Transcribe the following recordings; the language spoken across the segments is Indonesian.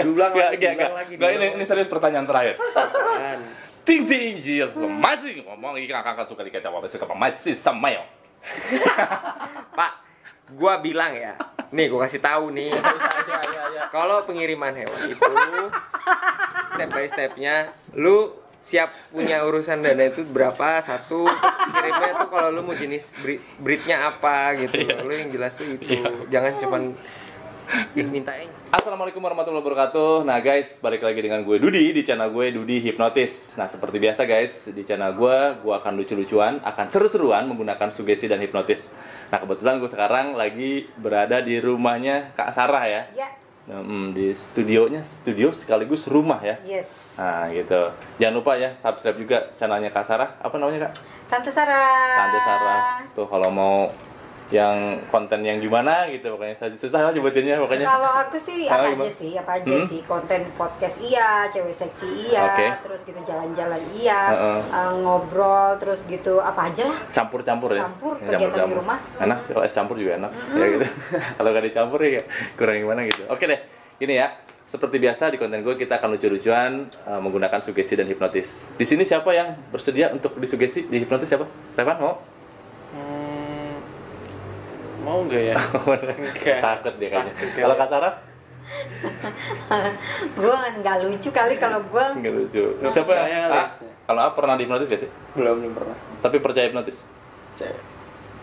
Ulang lagi. Ini serius pertanyaan terakhir. Ting masih ngomong kakak suka dikata apa sih masih sama yo. Pak, gua bilang ya. Nih, gua kasih tahu nih. Kalau pengiriman hewan itu step by stepnya, lu siap punya urusan dana itu berapa, satu kirimnya tuh kalau lu mau jenis breednya apa gitu. Lu yang jelas tuh itu. Jangan cuman mintain. Assalamualaikum warahmatullahi wabarakatuh. Nah guys, balik lagi dengan gue Dudi di channel gue Dudi Hipnotis. Nah seperti biasa guys, di channel gue akan lucu-lucuan, akan seru-seruan menggunakan sugesti dan hipnotis. Nah kebetulan gue sekarang lagi berada di rumahnya Kak Sarah ya. Ya. Di studio sekaligus rumah ya. Yes. Nah gitu. Jangan lupa ya subscribe juga channelnya Kak Sarah. Apa namanya Kak? Tante Sarah. Tante Sarah. Tuh kalau mau yang konten yang gimana gitu pokoknya susah lah nyebutinnya pokoknya. Kalau aku sih apa aja sih konten podcast iya, cewek seksi iya, terus gitu jalan-jalan iya, ngobrol terus gitu apa aja lah. Campur-campur ya. Campur kegiatan di rumah. Enak sih kalau es campur juga enak ya gitu. Kalau nggak dicampur ya kurang gimana gitu. Oke deh, gini ya. Seperti biasa di konten gue kita akan lucu-lucuan menggunakan sugesti dan hipnotis. Di sini siapa yang bersedia untuk disugesti, dihipnotis siapa? Revan mau? Mau nggak ya? Takut dia kayaknya. Kalau Kak Sarah? Gue nggak lucu kali kalau gue. Nggak lucu. Siapa ya? Kalau pernah dihipnotis gak sih? Belum pernah. Tapi percaya hipnotis? Percaya.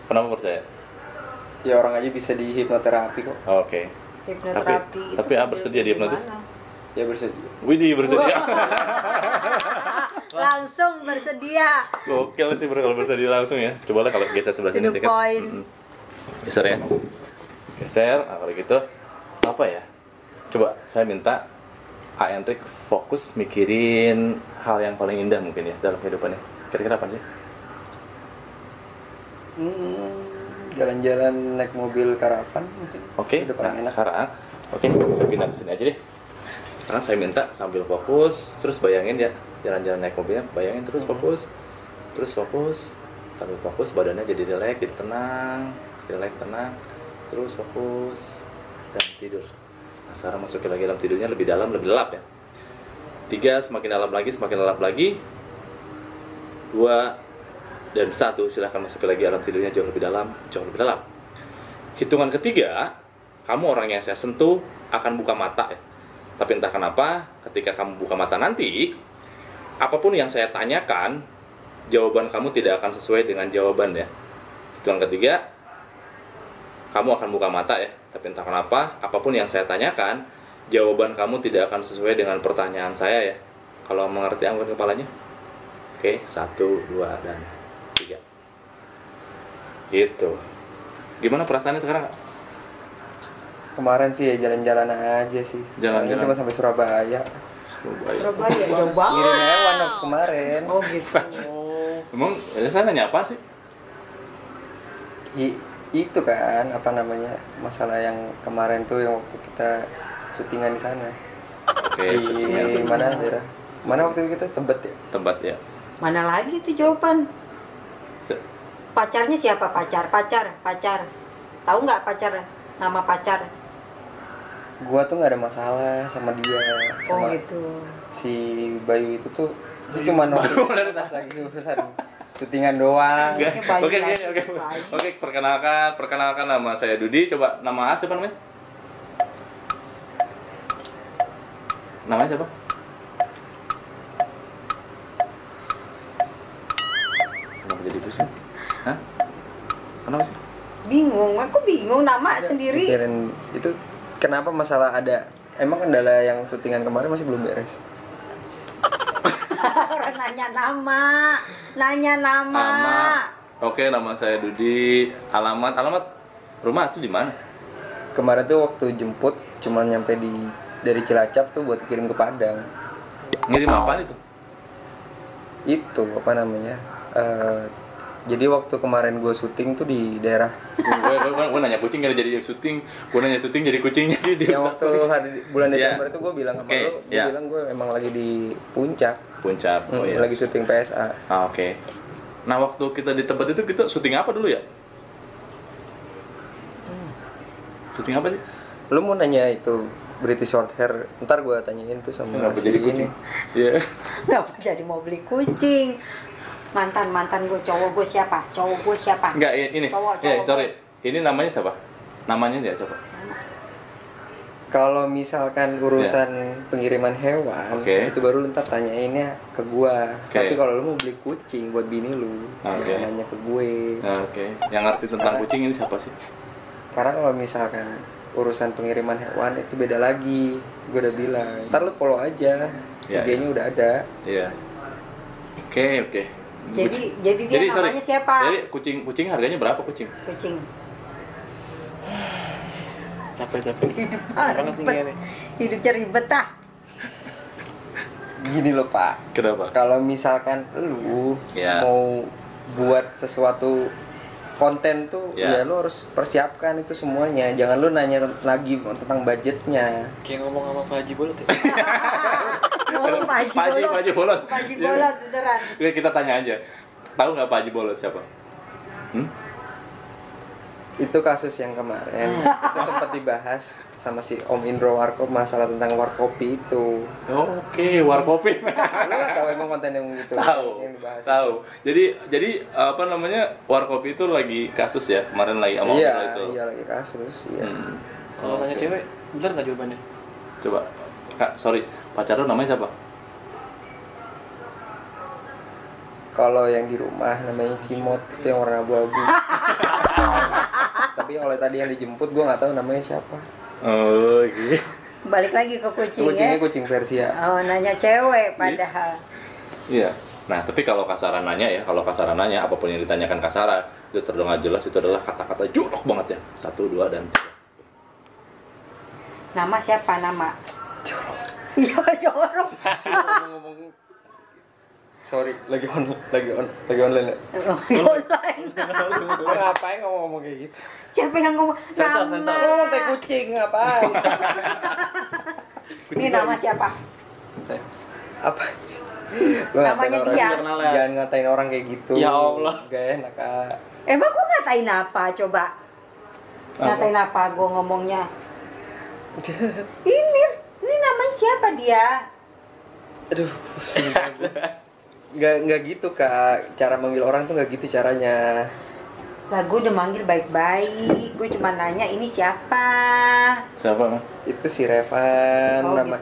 Kenapa percaya? Ya orang aja bisa di hipnoterapi kok. Oke. Hipnoterapi. Tapi bersedia dihipnotis? Ya bersedia. Widih bersedia. Langsung bersedia. Gokil sih kalau bersedia langsung ya. Coba lah kalau geser sebelah sini dekat. Geser ya. Geser. Nah, kalau gitu apa ya? Coba saya minta Aentrik fokus mikirin hal yang paling indah mungkin ya dalam kehidupannya. Kira-kira apa sih? Jalan-jalan naik mobil karavan mungkin. Oke. Nah, sekarang saya pindah ke sini aja deh. Sekarang saya minta sambil fokus, terus bayangin ya jalan-jalan naik mobilnya, bayangin terus fokus. Terus fokus, sambil fokus badannya jadi relax, jadi tenang, terus fokus dan tidur. Nah, sekarang masukin lagi dalam tidurnya lebih dalam, lebih lelap ya. 3, semakin dalam lagi. 2 dan 1, silahkan masuk lagi dalam tidurnya jauh lebih dalam. Hitungan ketiga, kamu orang yang saya sentuh akan buka mata ya. Tapi entah kenapa, ketika kamu buka mata nanti, apapun yang saya tanyakan, jawaban kamu tidak akan sesuai dengan jawaban ya. Hitungan ketiga, kamu akan buka mata ya. Tapi entah kenapa, apapun yang saya tanyakan, jawaban kamu tidak akan sesuai dengan pertanyaan saya ya. Kalau mengerti angkat kepalanya. Oke, 1, 2, dan 3. Gitu. Gimana perasaannya sekarang? Kemarin sih ya jalan-jalan aja sih. Jalan-jalan. Cuma sampai Surabaya. Surabaya jauh banget. Ngirim hewan kemarin. Oh gitu. Emang saya nanya apaan sih? Itu kan apa namanya masalah yang kemarin tuh yang waktu kita syutingan di sana. Oke, di mana daerah? Mana waktu itu kita Tebet ya? Tempat ya. Mana lagi tuh jawaban? Pacarnya siapa? Pacar. Tahu nggak pacar? Nama pacar? Gua tuh nggak ada masalah sama dia. Sama gitu. Si Bayu itu tuh cuma nongkrong pas lagi urusan syutingan doang. Oke, perkenalkan nama saya Dudi. Coba nama siapa namanya? Namanya siapa? Kenapa jadi itu sih? Hah? Kenapa sih? Aku bingung nama sendiri. Itu kenapa masalah ada? Emang kendala yang syutingan kemarin masih belum beres? Orang nanya nama. Oke, nama saya Dudi. Alamat rumah asli di mana? Kemarin tuh waktu jemput cuma nyampe dari Cilacap tuh buat kirim ke Padang. Ngirim apaan itu? Itu apa namanya? Jadi waktu kemarin gue syuting tuh di daerah. gue nanya kucing gak jadi syuting. Gue nanya syuting jadi kucingnya. Yang waktu bulan Desember itu gue bilang sama lo, gue bilang gue emang lagi di puncak. Lagi syuting PSA. Oke. Nah waktu kita di tempat itu kita syuting apa dulu ya? Syuting apa sih? Lo mau nanya itu British Shorthair. Ntar gue tanyain tuh sama Kenapa si jadi ini. kucing? Iya. Ngapa jadi mau beli kucing? Mantan gue, cowok gue siapa? Enggak, ini. Cowok Sorry. Ini namanya siapa? Namanya dia siapa? Kalau misalkan urusan pengiriman hewan, itu baru lu ntar tanyainnya ke gua. Tapi kalau lu mau beli kucing buat bini lu, jangan nanya ke gue. Yang ngerti tentang kucing ini siapa sih? Karena kalau misalkan urusan pengiriman hewan itu beda lagi. Gua udah bilang, ntar lu follow aja. IG-nya udah ada. Iya. Oke. Jadi dia namanya siapa? Jadi kucing harganya berapa kucing? Capek. Hidupnya ribet ah. Gini loh Pak. Kenapa? Kalau misalkan lu mau buat sesuatu konten tuh, ya lu harus persiapkan itu semuanya. Jangan lu nanya lagi tentang budgetnya. Kayak ngomong sama Pak Haji Bolot ya. Ngomong Pak Haji Bolot. Pak Haji Bolot beneran. Kita tanya aja. Tahu nggak Pak Haji Bolot siapa? Itu kasus yang kemarin itu sempat dibahas sama si Om Indro Warkop, masalah tentang warkopi itu. Warkopi. Lu nggak tahu emang konten yang gitu? Tahu. Jadi apa namanya, warkopi itu lagi kasus ya kemarin lagi sama Om Indro itu. Iya lagi kasus. Iya. Kalau nanya cewek, bener nggak jawabannya? Coba, Kak, sorry, pacar lu namanya siapa? Kalau yang di rumah namanya Cimot, itu yang warna abu-abu. Tapi oleh tadi yang dijemput gue nggak tahu namanya siapa. Gitu. Balik lagi ke kucing. Kucingnya kucing Persia. Nanya cewek padahal. Iya. Nah, tapi kalau kasaran nanya apapun yang ditanyakan kasara itu terdengar jelas, itu adalah kata-kata jorok banget ya. 1, 2, dan 3. Nama siapa nama? Jorok. Iya jorok. Ngomong. Sorry, lagi online ya. Online. Lu ngapain ngomong kayak gitu? Siapa yang ngomong nama? Lu kayak kucing ngapain? Ini nama siapa? Apa sih? Namanya dia. Jangan ngatain orang kayak gitu. Ya Allah. Gak enak, Kak. Emang gue ngatain apa coba? Ngatain apa gue ngomongnya? Ini namanya siapa dia? Aduh, pusing banget. Nggak gitu Kak, cara manggil orang tuh nggak gitu caranya. Lah gue udah manggil baik-baik, gue cuma nanya ini siapa. Siapa? Itu si Revan, gitu.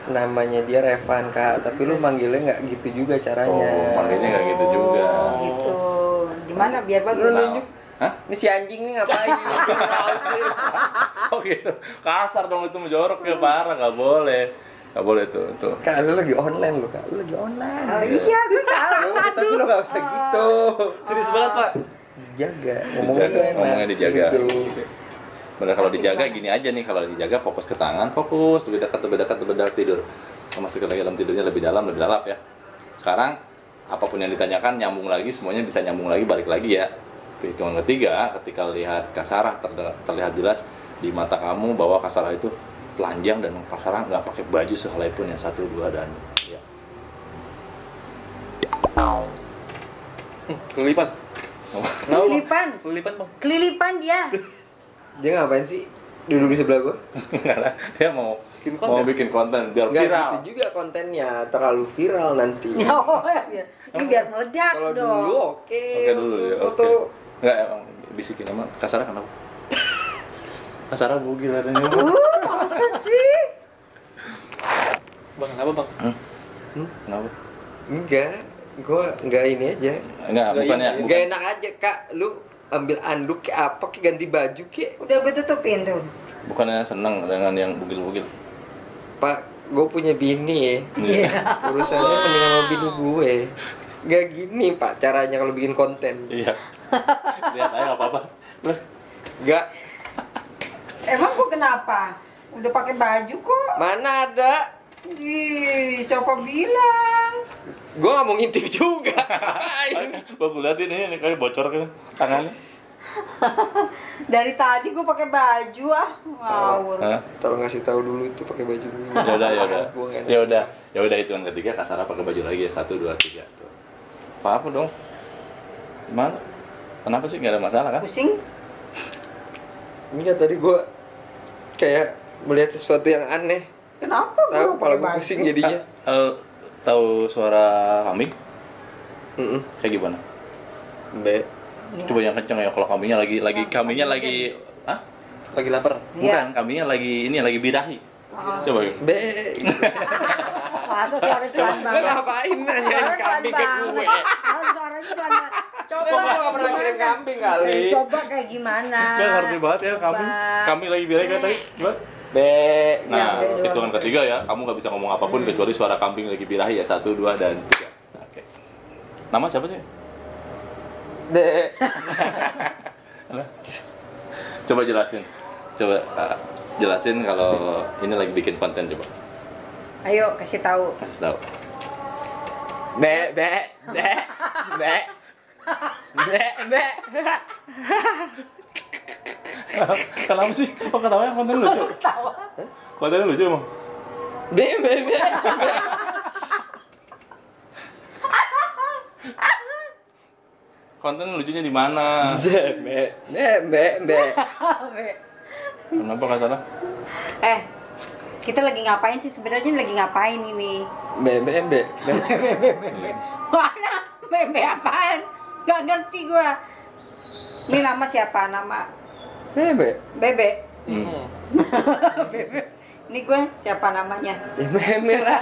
namanya dia Revan Kak, tapi lu manggilnya nggak gitu juga caranya. Manggilnya nggak gitu juga. Gitu, gimana biar bagus? Lu nunjuk. Ini si anjing nih ngapain? Gitu, kasar dong, itu menjorok ya, parah, nggak boleh. Gak boleh tuh. Kak, lu lagi online lu, Kak. Lu lagi online. Oh iya, gue tahu. Tapi lu gak usah gitu. Serius banget, Pak. Dijaga. Ngomongnya dijaga. Gitu. Bener, kalau dijaga gini aja nih, kalau dijaga fokus ke tangan, fokus lebih dekat tidur. Masukin lagi dalam tidurnya lebih dalam ya. Sekarang apapun yang ditanyakan nyambung lagi, semuanya bisa nyambung lagi, balik lagi ya. Hitungan ketiga, ketika lihat Kasarah terlihat jelas di mata kamu bahwa Kasarah itu telanjang dan Kasarah nggak pakai baju sehelai pun ya. 1, 2, dan ya. Kelilipan. Kelilipan Bang. Dia ngapain sih? Duduk di sebelah gua? Enggak lah, dia mau bikin konten biar Nggak viral. gitu juga kontennya, terlalu viral nanti. Ini biar meledak Kalau dong. dulu oke Dulu ya. Foto. Enggak, emang bisikin sama Kasarah kenapa? Kasarah bugil adanya. Masa sih? Bang, kenapa, Bang? Kenapa? Enggak, gua enggak ini aja. Enggak, bukannya Enggak enak aja Kak, lu ambil anduk kayak apa, kayak ganti baju kayak. Udah gue tutupin tuh. bukannya senang dengan yang bugil-bugil. Pak, gue punya bini ya. Iya. Urusannya mending sama bini gue. Gak gini Pak caranya kalau bikin konten. Iya. Lihat aja nggak apa-apa. Gak. Emang gue kenapa? Udah pakai baju kok. Mana ada? Ih, siapa bilang? Gue gak mau ngintip juga. Gue liatin ini kayak bocor kan tangannya. Dari tadi gue pakai baju ngawur. Tolong ngasih tahu dulu itu pakai baju dulu. Ya udah itu yang ketiga Kasarah pakai baju lagi ya. 1, 2, 3 tuh. Apa dong? Gimana? Kenapa sih nggak ada masalah kan? Pusing? Enggak, tadi gue kayak melihat sesuatu yang aneh. Kenapa Tahu gua kepala pakai gue baju? pusing jadinya. Tahu suara kambing? Heeh. Kayak gimana? Be. Iya. Coba yang kenceng ya kalau kambingnya lagi kambingnya lagi Lagi lapar. bukan, kambingnya lagi birahi. Coba gitu. Be. Masa suara pelan Lu banget? ngapain nanyain Suara pelan kambing ke banget. gue? Masa suaranya pelan banget? Coba Lu nggak pernah gimana? kirim kambing kali. Coba kayak gimana? Gak ngerti banget ya kambing. Coba. Kambing lagi birahi kan tadi. Coba. Be. Nah, be doang. hitungan ketiga ya, kamu nggak bisa ngomong apapun kecuali suara kambing lagi birahi ya. 1, 2, dan 3. Oke. Nama siapa sih? Be. Coba jelasin. Coba jelasin kalau ini lagi bikin konten coba. Ayo kasih tahu. Kasih tahu. Be. Be. Be. Be. Be. Be. Kenapa sih? Kok ketawanya konten lucu? Ketawa. Konten lucu emang. Be. Be. Be. Konten lucunya di mana? Be. Be. Be. Kenapa nggak salah? Kita lagi ngapain sih sebenarnya? Lagi ngapain ini? Be. Be. Be. Mana? Bebe apaan? Gak ngerti gua. Ini nama siapa? Nama Be. Bebe. Bebe. Ini gue siapa namanya? Meme lah.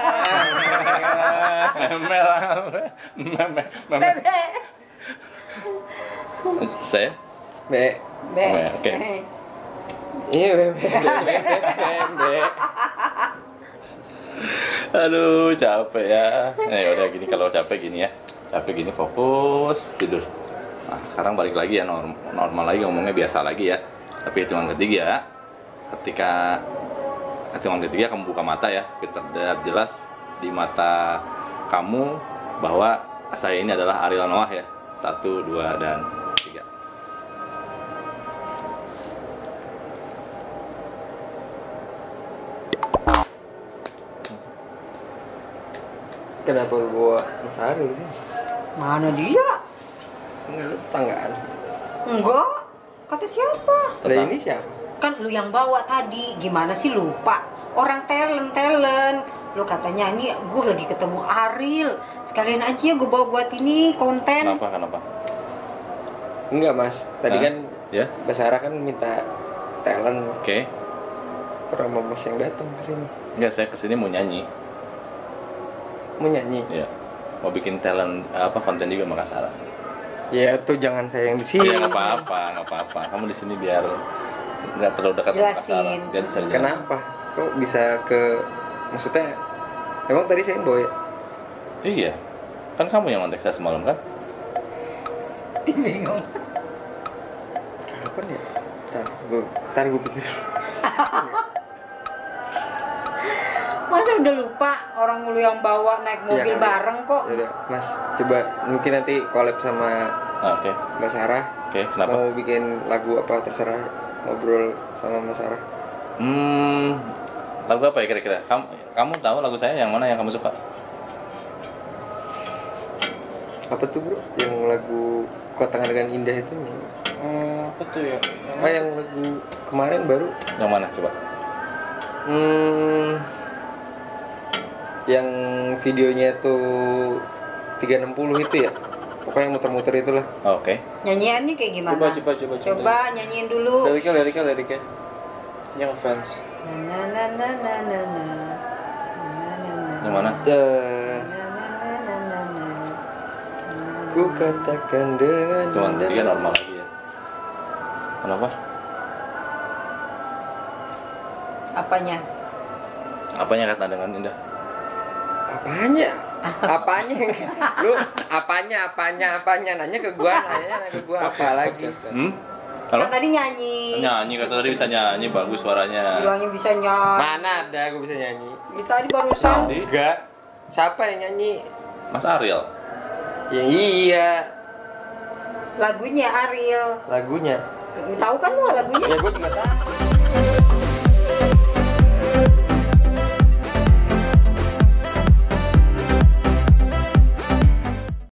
Meme. Bebe. Saya? Be. Be. Oke. Iya be. Be. Aduh, capek ya. Udah gini, kalau capek gini ya. Capek gini, fokus tidur. Nah, sekarang balik lagi ya, normal lagi, ngomongnya biasa lagi ya. Tapi hitungan ketiga, ketika hitungan ketiga kamu buka mata ya, terlihat jelas di mata kamu bahwa saya ini adalah Ariel Noah ya. 1, 2, dan 3. Kenapa lu bawa Mas Arul sih? Mana dia? Enggak, lu tetanggaan. Enggak. Kata siapa? Lah ini siapa? Kan lu yang bawa tadi. Gimana sih lupa? Orang talent. Lu katanya ini gue lagi ketemu Ariel. Sekalian aja gue bawa buat ini konten. Kenapa? Enggak mas, tadi Hah? kan Ya? Mbak Sarah kan minta talent Oke. ke rumah mas yang datang ke sini. Enggak, saya kesini mau nyanyi. Mau nyanyi? Iya. Mau bikin talent konten juga sama Kak Sarah. Ya tuh jangan saya yang di sini. Iya, nggak apa-apa. Kamu di sini biar nggak terlalu dekat sama Kak Sarah. Jelasin. Biar bisa dijelasin. Kenapa? Kok bisa ke maksudnya? Emang tadi saya yang bawa ya? Iya. Kan kamu yang kontak saya semalam kan? Bingung. Kapan ya? Ntar gue pikir. Masa udah lupa orang lu yang bawa naik mobil Iya, bareng kok. Yaudah, mas coba mungkin nanti collab sama Oke. Mbak Sarah. Oke, kenapa? Mau bikin lagu apa terserah, ngobrol sama Mbak Sarah. Lagu apa ya kira-kira? Kamu tahu lagu saya yang mana yang kamu suka? Apa tuh bro? Yang lagu Kota dengan Indah itu nyanyi. Apa tuh ya? Yang lagu kemarin baru. Yang mana coba? Yang videonya tuh 360 itu ya. Pokoknya muter-muter itulah. Oke. Nyanyiannya kayak gimana? Coba. Coba nyanyiin dulu. Liriknya. Yang fans. Yang mana? Ku katakan dengan Cuman 3 normal lagi ya. Kenapa? Apanya? Apanya kata dengan indah? Apanya? Lu apanya nanya ke gua apa lagi? Halo? Kan tadi nyanyi. Nyanyi, kata tadi bisa nyanyi, bagus suaranya. Bilangnya bisa nyanyi. Mana ada gua bisa nyanyi? Ini tadi barusan. Tadi Enggak. Siapa yang nyanyi? Mas Ariel. Ya iya, Lagunya Ariel. lagunya. Tahu kan lu lagunya? Ya gua juga tahu.